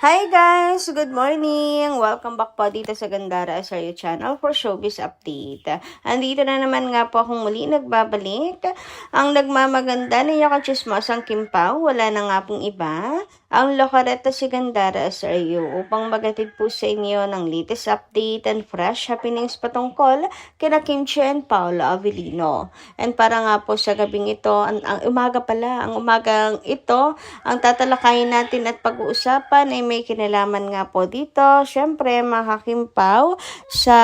Hi guys! Good morning! Welcome back po dito sa Gandara Asario Channel for Showbiz Update. Andito na naman nga po akong muli nagbabalik. Ang nagmamaganda na yakachismosang Kim Pao, wala na nga pong iba. Ang lokareta si Gandara Asario upang magatid po sa inyo ng latest update and fresh happenings patungkol kina Kim Chiu and Paolo Avellino. And para nga po sa gabing ito, ang umagang ito, ang tatalakayin natin at pag-uusapan ay may kinalaman nga po dito. Siyempre, mga Kim Pao sa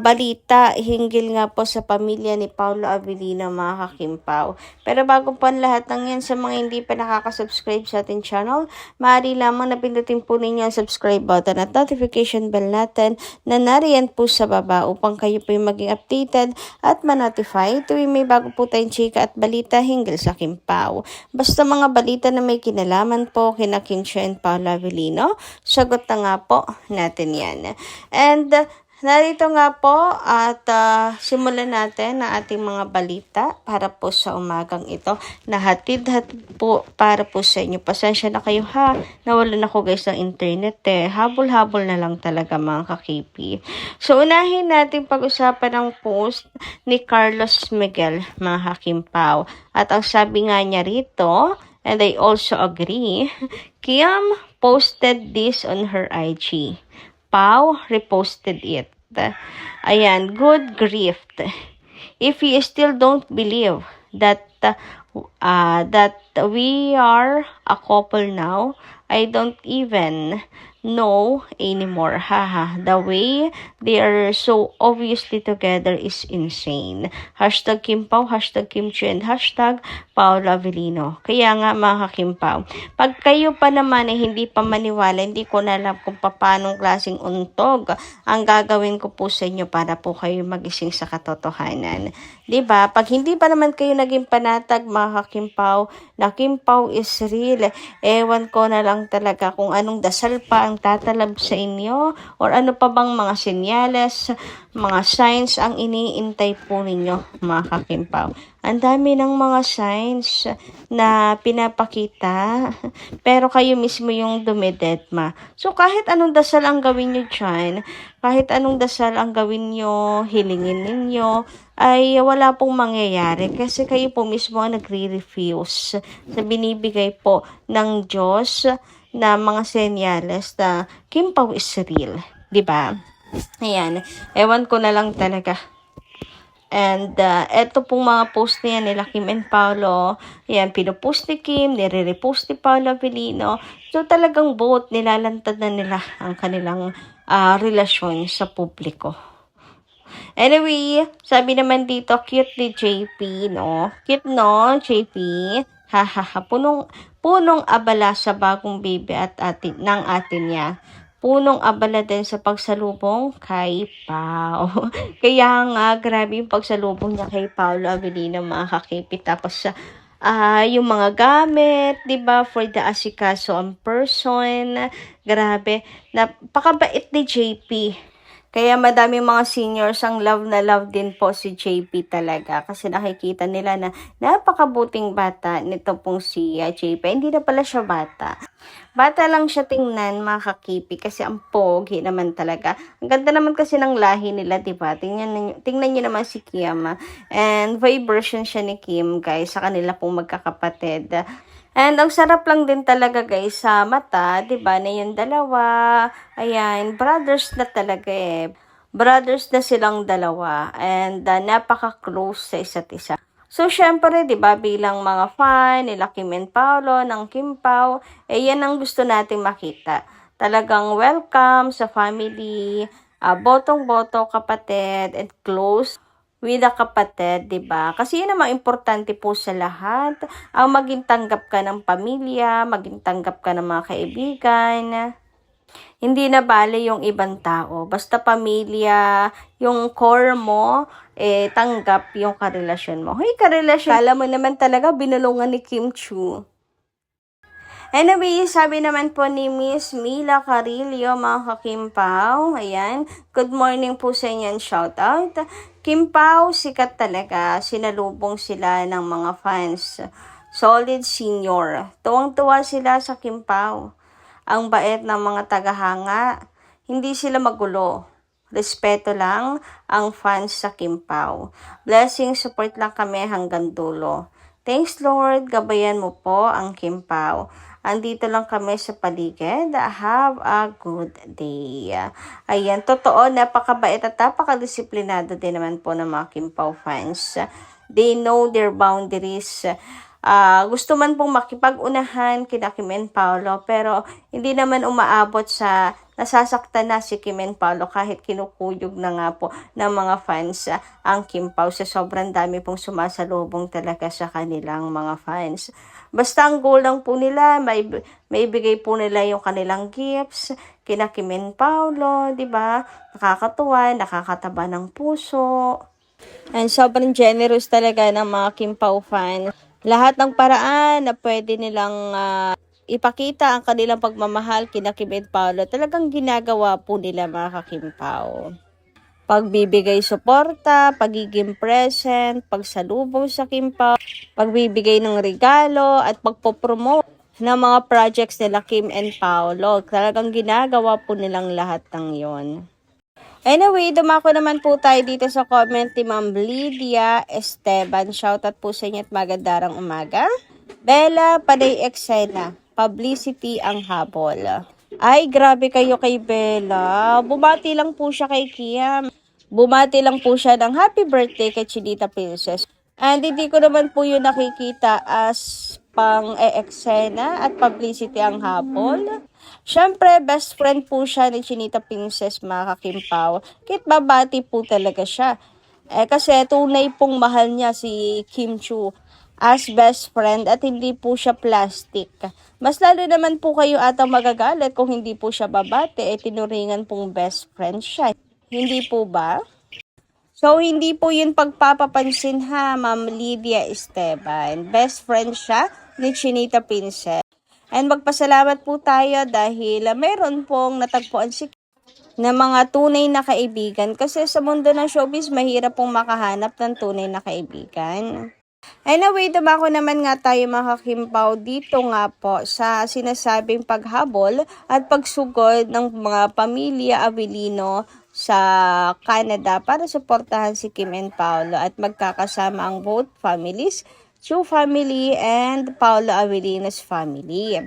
balita hinggil nga po sa pamilya ni Paolo Avellino, mga Kim Pao. Pero bago po ang lahat ng yan, sa mga hindi pa nakaka-subscribe sa ating channel, maaari lamang na pindutin po ninyo ang subscribe button at notification bell natin na nariyan po sa baba upang kayo po yung maging updated at ma-notify tuwing may bago po tayong chika at balita hinggil sa Kim Pao. Basta mga balita na may kinalaman po kina Kim Chiu and Paolo Avellino, sagot na nga po natin yan. And narito nga po at simulan natin ang ating mga balita para po sa umagang ito. Nahatid po para po sa inyo. Pasensya na kayo ha. Nawalan ako guys ng internet Habol-habol na lang talaga mga ka-KP. So unahin natin pag-usapan ng post ni Carlos Miguel, mga Kim Pao. At ang sabi nga niya rito, and I also agree, Kim posted this on her IG. Pao reposted it. Ayan, good grief. If you still don't believe that we are a couple now, I don't even know anymore. Haha, the way they are so obviously together is insane. Hashtag Kim Pao, hashtag Kim Chiu, and hashtag Paolo Avellino. Kaya nga mga Kim Pao, pag kayo pa naman ay hindi pa maniwala, hindi ko na alam kung paanong klaseng untog ang gagawin ko po sa inyo para po kayo magising sa katotohanan. Diba? Pag hindi pa naman kayo naging panatag mga Kim Pao, na Kim Pao is real, ewan ko na lang talaga kung anong dasal pa ang tatalab sa inyo or ano pa bang mga senyales, mga signs ang iniintay po ninyo mga Kim Pao. Ang dami ng mga signs na pinapakita, pero kayo mismo yung dumidedma. So kahit anong dasal ang gawin nyo dyan, kahit anong dasal ang gawin nyo, hilingin ninyo, ay wala pong mangyayari kasi kayo po mismo ang nagre-refuse sa binibigay po ng Diyos na mga senyales na Kim Pao is real. Diba? Ayan. Ewan ko na lang talaga. And eto pong mga post niya nila Kim and Paolo, yan, pinupost ni Kim, nire-repost ni Paolo Avellino. So talagang both nilalantad na nila ang kanilang relasyon sa publiko. Anyway, sabi naman dito, cute ni JP, no? Cute, no, JP? Hahaha, punong abala sa bagong baby at ng atin niya. Punong abala din sa pagsalubong kay Pao. Kaya nga, grabe yung pagsalubong niya kay Paolo Avellino, mga kakipit. Tapos, yung mga gamit, diba, for the asikaso on person. Grabe, napakabait ni JP. Kaya madami mga seniors ang love na love din po si JP talaga. Kasi nakikita nila na napakabuting bata nito pong si JP. Hindi na pala siya bata. Bata lang siya tingnan, mga kakipi, kasi ang pogi naman talaga. Ang ganda naman kasi ng lahi nila, diba? Tingnan nyo naman si Kim. And boy version siya ni Kim, guys, sa kanila pong magkakapatid. And ang sarap lang din talaga guys sa mata, 'di ba? Na yung dalawa, ayan, brothers na talaga Brothers na silang dalawa and napaka-close sa isa't isa. So syempre, 'di ba, bilang mga fan nila Kim and Paolo ng Kim Pao, yan ang gusto nating makita. Talagang welcome sa family, botong-boto kapatid and close with a kapatid, 'di ba? Kasi yun ang importante po sa lahat, ang maging tanggap ka ng pamilya, maging tanggap ka ng mga kaibigan. Hindi na bale yung ibang tao, basta pamilya, yung core mo, tanggap yung karelasyon mo. Hoy, karelasyon, alam mo naman talaga binulungan ni Kim Chiu. Anyway, sabi naman po ni Miss Mila Carillo, mga Kim Pao, ayan, good morning po sa inyo and shout out. Kim Pao, sikat talaga, sinalubong sila ng mga fans. Solid senior. Tuwang-tuwa sila sa Kim Pao. ang bait ng mga tagahanga. Hindi sila magulo. Respeto lang ang fans sa Kim Pao. Blessing, support lang kami hanggang dulo. Thanks Lord, gabayan mo po ang Kim Pao. Andito lang kami sa paligid. Have a good day. Ayan, totoo, napakabait at napakadisiplinado din naman po ng mga Kim Pao fans. They know their boundaries. Gusto man pong makipag-unahan kina Kim and Paolo, pero hindi naman umaabot sa nasasaktan na si Kim and Paolo kahit kinukuyog na nga po ng mga fans ang Kim Pao sa sobrang dami pong sumasalubong talaga sa kanilang mga fans. Basta ang goal lang po nila, may bigay po nila yung kanilang gifts kina Kim and Paolo, di ba? Nakakatuwa, nakakataba ng puso. And sobrang generous talaga ng mga Kim Pao fans. Lahat ng paraan na pwede nilang ipakita ang kanilang pagmamahal kina Kim and Paolo, talagang ginagawa po nila mga ka-Kim Pao. Pagbibigay suporta, pagiging present, pagsalubong sa Kim Pao, pagbibigay ng regalo, at pagpopromote ng mga projects nila Kim and Paolo. Talagang ginagawa po nilang lahat ng yon. Anyway, dumako naman po tayo dito sa comment ni Ma'am Lydia Esteban. Shoutout po sa inyo at magandang umaga. Bella, panay eksena. Publicity ang habol. Ay, grabe kayo kay Bella. Bumati lang po siya kay Kiam. Bumati lang po siya ng happy birthday kay Chinita Princess. And hindi ko naman po yun nakikita as pang eksena at publicity ang habol. Siyempre, best friend po siya ni Chinita Princess, mga ka-Kim Pao. Kahit babati po talaga siya. Kasi tunay pong mahal niya si Kim Chu as best friend at hindi po siya plastic. Mas lalo naman po kayo atang magagalit kung hindi po siya babati, tinuringan pong best friend siya. Hindi po ba? So, hindi po yun pagpapapansin ha, Ma'am Lydia Esteban. Best friend siya ni Chinita Princess. And magpasalamat po tayo dahil meron pong natagpuan si na mga tunay na kaibigan. Kasi sa mundo ng showbiz, mahirap pong makahanap ng tunay na kaibigan. Anyway, dumako naman nga tayo mga Kim Pao dito nga po sa sinasabing paghabol at pagsugod ng mga pamilya Avellino sa Canada para suportahan si Kim and Paolo at magkakasama ang both families, Chu family and Paolo Avellino's family.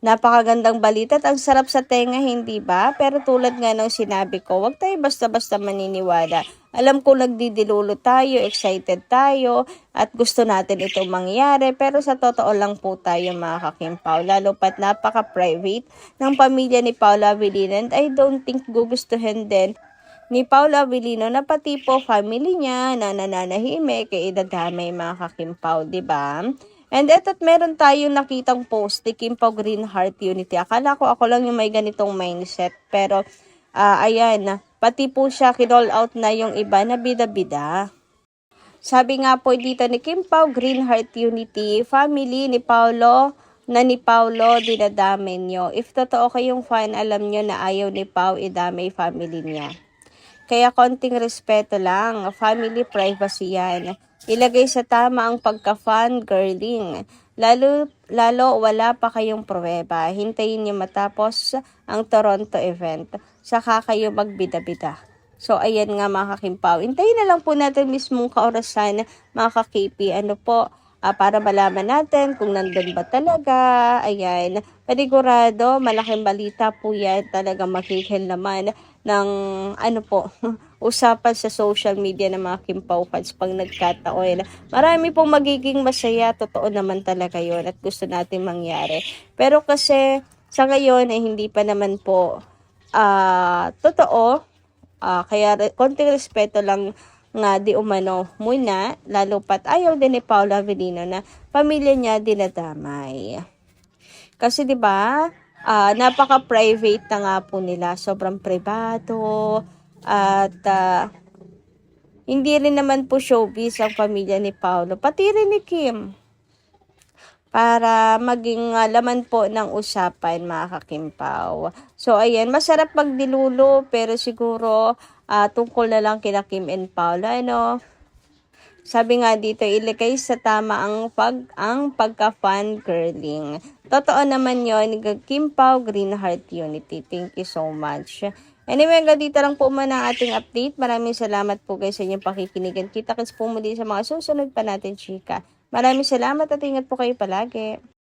Napakagandang balita at ang sarap sa tenga, hindi ba? Pero tulad nga ng sinabi ko, huwag tayo basta-basta maniniwala. Alam ko nagdidilulo tayo, excited tayo, at gusto natin itong mangyari. Pero sa totoo lang po tayo mga ka-Kim Pao, lalo pat napaka-private ng pamilya ni Paolo Avellino. And I don't think gugustuhin din ni Paolo Avellino na pati po family niya na nananahimik kay idadamay mga ka-Kim Pao, diba? And eto't meron tayong nakitang post ni Kim Pao Green Heart Unity. Akala ko ako lang yung may ganitong mindset. Pero, ayan, pati po siya kinall out na yung iba na bida-bida. Sabi nga po dito ni Kim Pao Green Heart Unity, family ni Paolo, na ni Paolo dinadamay nyo. If totoo kayong fan, alam nyo na ayaw ni Pao idamay family niya. Kaya konting respeto lang, family privacy yan. Ilagay sa tama ang pagka-fan girling. Lalo wala pa kayong pruweba. Hintayin niyo matapos ang Toronto event. Saka kayo magbida-bida. So, ayan nga mga ka-Kim Pao. Hintayin na lang po natin mismong kaorasan mga ka-KP. Ano po, para malaman natin kung nandun ba talaga. Ayan. Panigurado, malaking balita po yan. Talaga makikil naman ng usapan sa social media ng mga Kim Pao fans pag nagkataon. Marami pong magiging masaya, totoo naman talaga yon at gusto natin mangyari. Pero kasi sa ngayon hindi pa naman po totoo, kaya konting respeto lang nga di umano muna, lalo pat ayaw din ni Paolo Avellino na pamilya niya dinadamay. Kasi 'di ba? Napaka-private na nga po nila, sobrang privado at hindi rin naman po showbiz ang pamilya ni Paolo, pati rin ni Kim. Para maging laman po ng usapan mga ka-Kim Pao. So ayan, masarap magdilulo pero siguro tungkol na lang kina Kim and Paolo, ano? Sabi nga dito, ilagay sa tama ang pagka-fun girling. Totoo naman yon, Kim Pao, Green Heart Unity. Thank you so much. Anyway, hanggang dito lang po muna ang ating update. Maraming salamat po guys sa inyong pakikinigan. Kita-kits po muli sa mga susunod pa natin, chika. Maraming salamat at ingat po kayo palagi.